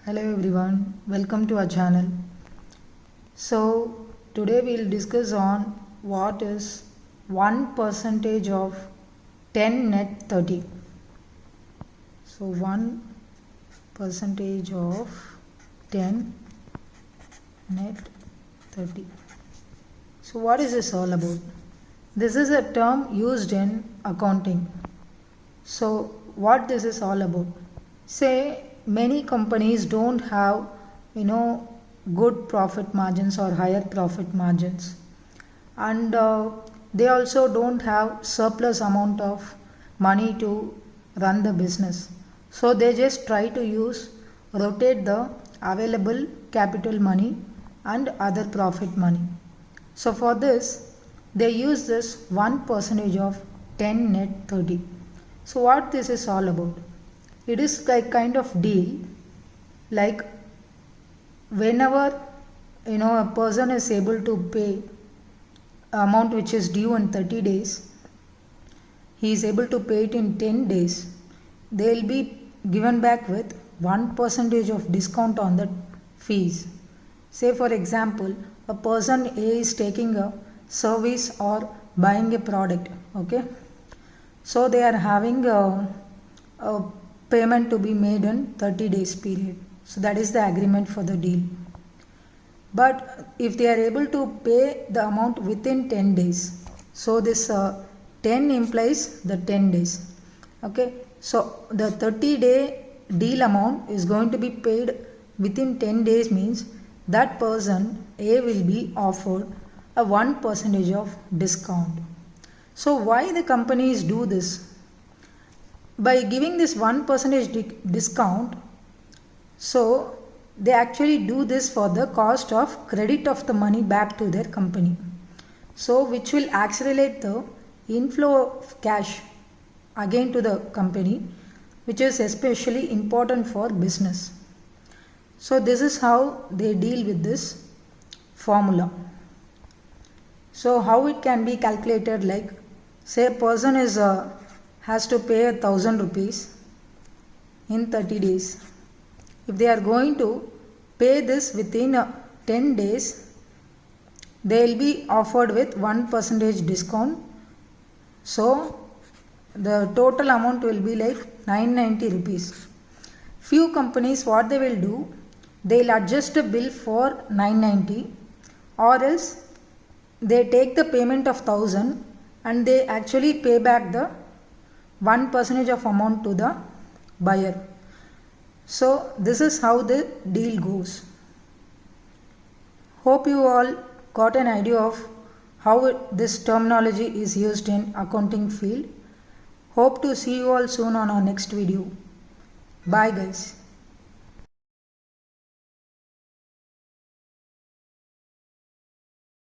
Hello everyone, welcome to our channel. So today we'll discuss on what is 1% of 10 net 30. So 1% of 10 net 30. So what is this all about? This is a term used in accounting. So what this is all about? Say many companies don't have good profit margins or higher profit margins, and they also don't have surplus amount of money to run the business. So they just try to rotate the available capital money and other profit money. So for this they use this 1% of 10 net 30. So what this is all about? It is like kind of deal, like whenever a person is able to pay amount which is due in 30 days, he is able to pay it in 10 days, they will be given back with 1% of discount on the fees. Say for example, a person A is taking a service or buying a product, okay, so they are having a payment to be made in 30 days period. So that is the agreement for the deal. But if they are able to pay the amount within 10 days, so this 10 implies the 10 days. Okay, so the 30-day deal amount is going to be paid within 10 days, means that person A will be offered a 1% of discount. So why the companies do this? By giving this 1% discount, so they actually do this for the cost of credit of the money back to their company, so which will accelerate the inflow of cash again to the company, which is especially important for business. So this is how they deal with this formula. So how it can be calculated, like say a person has to pay 1,000 rupees in 30 days. If they are going to pay this within 10 days, they will be offered with 1% discount. So the total amount will be like 990 rupees. Few companies, what they will do, they will adjust the bill for 990, or else they take the payment of 1,000 and they actually pay back the 1% of amount to the buyer. So this is how the deal goes. Hope you all got an idea of how this terminology is used in accounting field. Hope to see you all soon on our next video. Bye guys.